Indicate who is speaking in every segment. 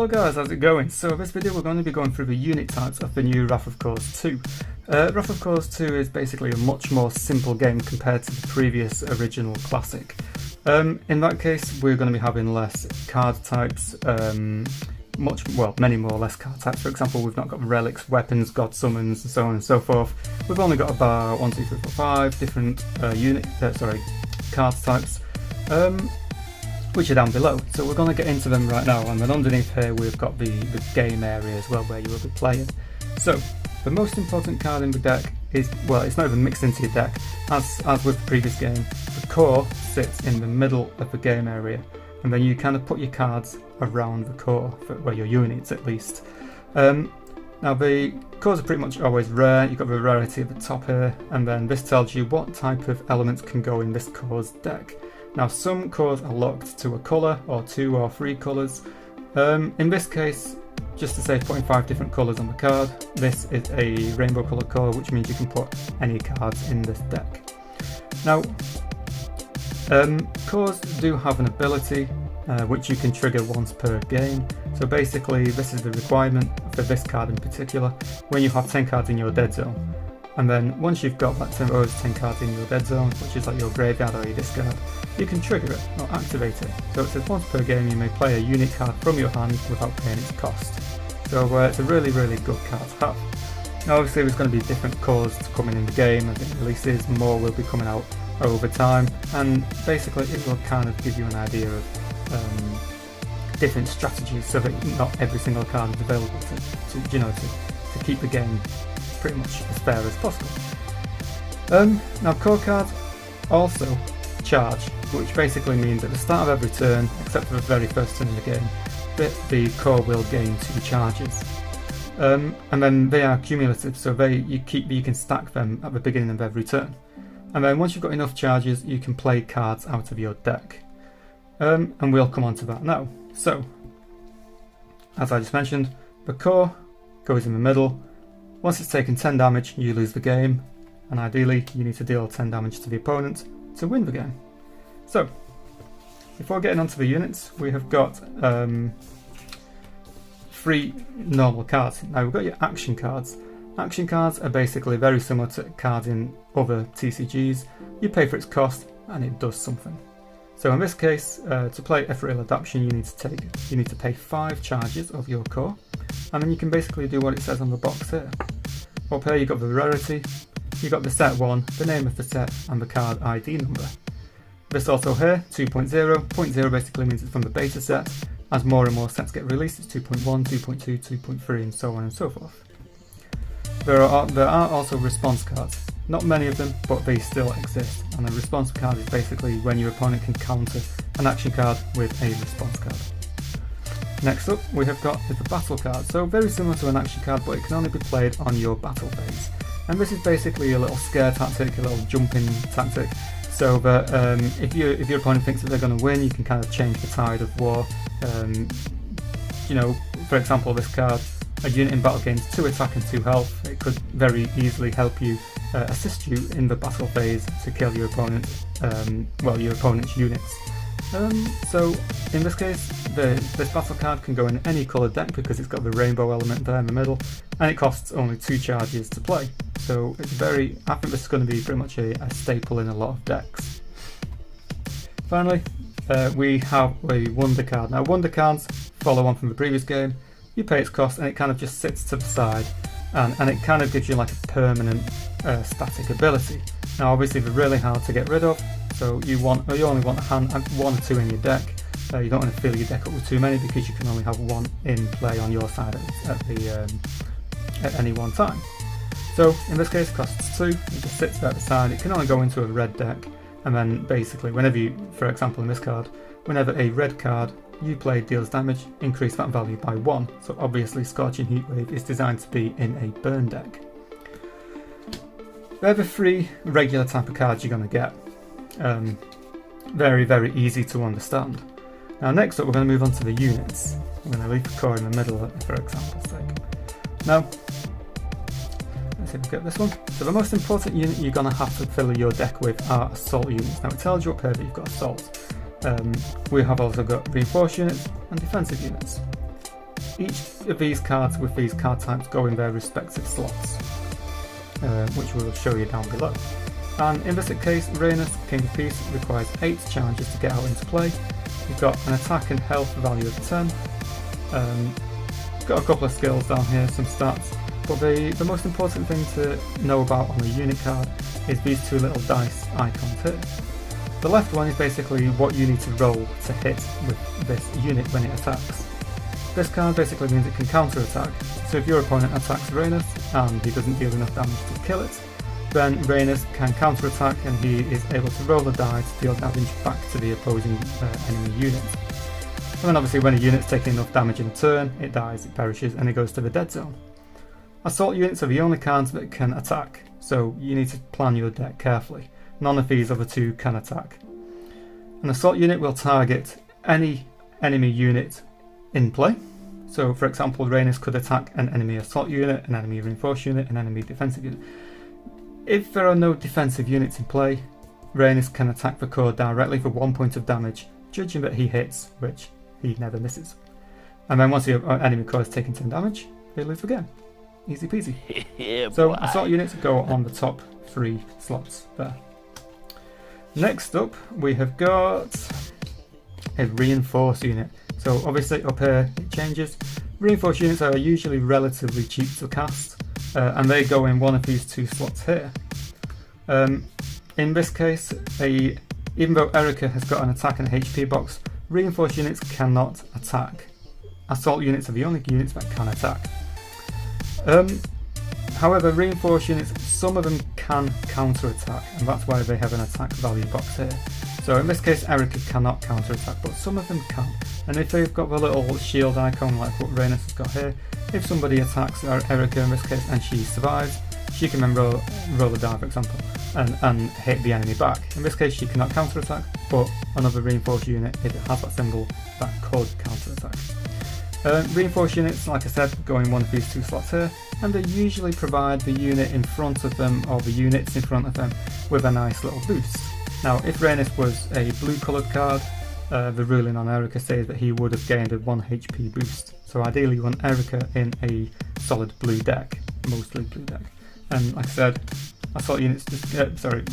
Speaker 1: guys, how's it going? So this video we're going to be going through the unit types of the new Wrath of Kors 2. Wrath of Kors 2 is basically a much more simple game compared to the previous original classic. In that case we're going to be having less card types, many more less card types. For example, we've not got relics, weapons, god summons, and so on and so forth. We've only got about 1, 2, 3, 4, 5 different card types. Which are down below, so we're going to get into them right now, and then underneath here we've got the game area as well where you will be playing. So the most important card in the deck is, well, it's not even mixed into your deck, as with the previous game. The core sits in the middle of the game area, and then you kind of put your cards around the core, where your units at least. Now the cores are pretty much always rare. You've got the rarity at the top here, and then this tells you what type of elements can go in this core's deck. Now some cores are locked to a colour, or 2 or 3 colours. In this case, just to save putting 5 different colours on the card, this is a rainbow colour core, which means you can put any cards in this deck. Now, cores do have an ability which you can trigger once per game. So basically this is the requirement for this card in particular, when you have 10 cards in your dead zone. And then once you've got that 10 cards in your dead zone, which is like your graveyard or your discard, you can trigger it or activate it. So it says once per game you may play a unit card from your hand without paying its cost. So it's a really good card to have. Now obviously there's going to be different cores coming in the game as it releases, more will be coming out over time, and basically it will kind of give you an idea of different strategies so that not every single card is available to keep the game pretty much as fair as possible. Now core cards also charge, which basically means at the start of every turn, except for the very first turn in the game, the core will gain 2 charges. And then they are cumulative, so you can stack them at the beginning of every turn. And then once you've got enough charges, you can play cards out of your deck. And we'll come on to that now. So, as I just mentioned, the core goes in the middle. Once it's taken 10 damage, you lose the game, and ideally you need to deal 10 damage to the opponent to win the game. So, before getting onto the units, we have got 3 normal cards. Now we've got your action cards. Action cards are basically very similar to cards in other TCGs. You pay for its cost and it does something. So in this case, to play Ethereal Adaption, you need to pay 5 charges of your core, and then you can basically do what it says on the box here. Up here you've got the rarity, you've got the set 1, the name of the set, and the card ID number. This also here, 2.0. 0.0 basically means it's from the beta set. As more and more sets get released, it's 2.1, 2.2, 2.3, and so on and so forth. There are also response cards. Not many of them, but they still exist. And a response card is basically when your opponent can counter an action card with a response card. Next up, we have got the battle card. So very similar to an action card, but it can only be played on your battle phase. And this is basically a little scare tactic, a little jumping tactic. So that if your opponent thinks that they're going to win, you can kind of change the tide of war. For example, this card, a unit in battle gains 2 attack and 2 health. It could very easily help you, assist you in the battle phase to kill your opponent, your opponent's units. So in this case, this battle card can go in any coloured deck because it's got the rainbow element there in the middle, and it costs only 2 charges to play. So it's I think this is going to be pretty much a staple in a lot of decks. Finally, we have a wonder card. Now wonder cards follow on from the previous game. You pay its cost and it kind of just sits to the side, and it kind of gives you like a permanent static ability. Now obviously they're really hard to get rid of, so you only want 1 or 2 in your deck. You don't want to fill your deck up with too many because you can only have 1 in play on your side at any one time. So in this case it costs 2, it just sits there at the side. It can only go into a red deck, and then basically whenever for example in this card, whenever a red card you play deals damage, increase that value by 1. So obviously Scorching Heatwave is designed to be in a burn deck. They're the 3 regular type of cards you're going to get. Very easy to understand. Now next up we're going to move on to the units. I'm going to leave the core in the middle for example's sake. Now, let's see if we get this one. So the most important unit you're going to have to fill your deck with are assault units. Now it tells you up here that you've got assault. We have also got reinforced units and defensive units. each of these cards with these card types go in their respective slots, which we'll show you down below. And in this case, Rhaenys, King of Peace, requires 8 challenges to get out into play. You've got an attack and health value of 10. Got a couple of skills down here, some stats, but the most important thing to know about on a unit card is these two little dice icons here. The left one is basically what you need to roll to hit with this unit when it attacks. This card basically means it can counter attack, so if your opponent attacks Rhaenys and he doesn't deal enough damage to kill it, then Rhaenys can counter attack and he is able to roll the die to deal damage back to the opposing enemy unit. And then obviously when a unit's taking enough damage in a turn, it dies, it perishes, and it goes to the dead zone. Assault units are the only cards that can attack, so you need to plan your deck carefully. None of these other two can attack. An assault unit will target any enemy unit in play. So for example, Rhaenys could attack an enemy assault unit, an enemy reinforced unit, an enemy defensive unit. If there are no defensive units in play, Rhaenys can attack the core directly for 1 point of damage, judging that he hits, which he never misses. And then once the enemy core has taken 10 damage, they lose again. Easy peasy.
Speaker 2: Yeah,
Speaker 1: so
Speaker 2: boy.
Speaker 1: assault units go on the top 3 slots there. Next up, we have got a reinforced unit. So obviously up here it changes. Reinforced units are usually relatively cheap to cast, and they go in one of these 2 slots here. In this case, even though Erica has got an attack and a HP box, reinforced units cannot attack. Assault units are the only units that can attack. However, reinforced units, some of them can counter attack, and that's why they have an attack value box here. So in this case, Erica cannot counter attack, but some of them can. And if they've got the little shield icon like what Rhaenys has got here, if somebody attacks Erica in this case and she survives, she can then roll a die, for example, and hit the enemy back. In this case, she cannot counter attack, but another reinforced unit, if it has that symbol, that could counter attack. Reinforced units, like I said, go in one of these 2 slots here, and they usually provide the unit in front of them, or the units in front of them, with a nice little boost. Now, if Rhaenys was a blue coloured card, the ruling on Erica says that he would have gained a 1 HP boost. So ideally you want Erica in a solid blue deck, mostly blue deck. And like I said, assault units,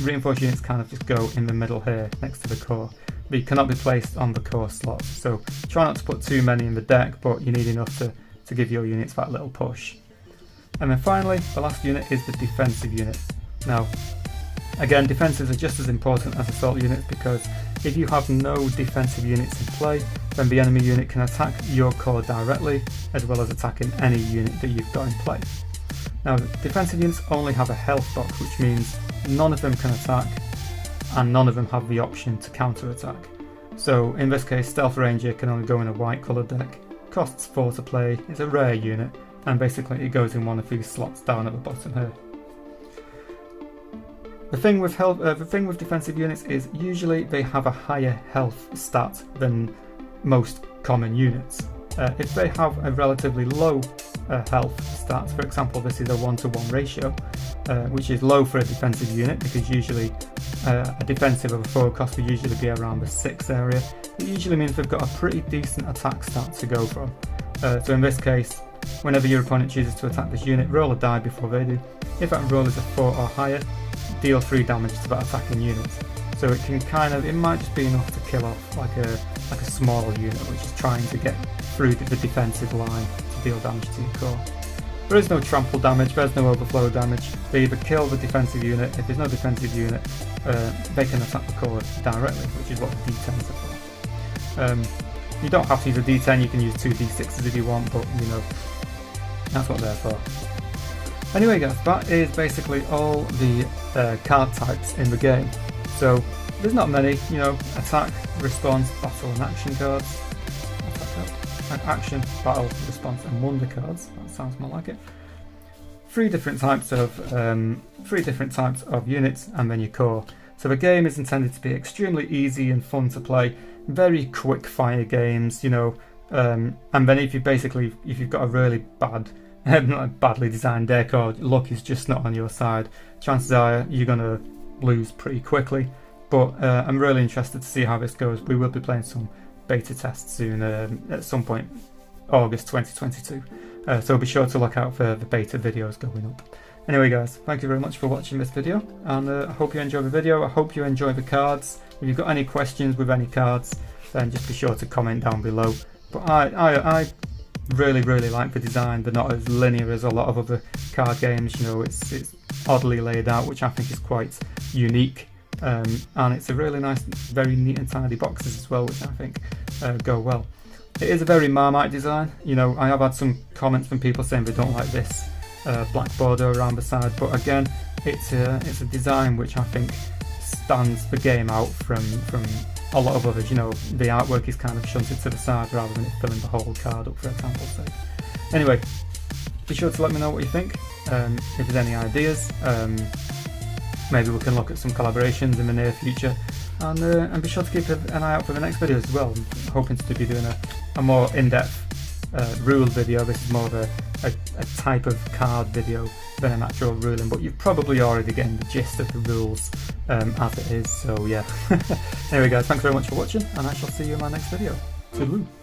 Speaker 1: reinforced units kind of just go in the middle here, next to the core. They cannot be placed on the core slots, so try not to put too many in the deck, but you need enough to give your units that little push. And then finally, the last unit is the defensive unit. Now, again, defenses are just as important as assault units, because if you have no defensive units in play, then the enemy unit can attack your core directly, as well as attacking any unit that you've got in play. Now, defensive units only have a health box, which means none of them can attack, and none of them have the option to counter attack. So in this case, Stealth Ranger can only go in a white coloured deck, costs 4 to play, it's a rare unit, and basically it goes in one of these slots down at the bottom here. The thing with defensive units is usually they have a higher health stat than most common units. If they have a relatively low health stat, for example this is a 1-to-1 ratio, which is low for a defensive unit, because usually a defensive of a 4 cost will usually be around the 6 area. It usually means they've got a pretty decent attack stat to go from. So in this case, whenever your opponent chooses to attack this unit, roll a die before they do. If that roll is a 4 or higher, deal 3 damage to that attacking unit. So it can it might just be enough to kill off like a small unit which is trying to get through the defensive line to deal damage to your core. There is no trample damage, there's no overflow damage. They either kill the defensive unit. If there's no defensive unit, they can attack the core directly, which is what the D10s are for. You don't have to use a D10, you can use 2 D6s if you want, but you know, that's what they're for. Anyway guys, that is basically all the card types in the game. So there's not many, you know, attack, response, battle and action cards. Action, battle, response and wonder cards. That sounds more like it. 3 different types of units, and then your core. So the game is intended to be extremely easy and fun to play. Very quick fire games, you know. And then if you've got a really badly designed deck, or luck is just not on your side, chances are you're gonna lose pretty quickly. But I'm really interested to see how this goes. We will be playing some beta tests soon, at some point August 2022. So be sure to look out for the beta videos going up. Anyway guys, thank you very much for watching this video, and I hope you enjoy the video. I hope you enjoy the cards. If you've got any questions with any cards, then just be sure to comment down below. But I really like the design. They're not as linear as a lot of other card games, you know, it's oddly laid out, which I think is quite unique. And it's a really nice, very neat and tidy boxes as well, which I think go well. It is a very Marmite design, you know. I have had some comments from people saying they don't like this black border around the side, but again, it's a design which I think stands the game out from a lot of others. You know, the artwork is kind of shunted to the side rather than it filling the whole card up, for example's sake. Anyway, be sure to let me know what you think. If there's any ideas, maybe we can look at some collaborations in the near future, and be sure to keep an eye out for the next videos as well. I'm hoping to be doing a more in-depth rule video. This is more of a type of card video than an actual ruling, but you're probably already getting the gist of the rules as it is, so yeah. Anyway guys, thanks very much for watching, and I shall see you in my next video. Toodaloo.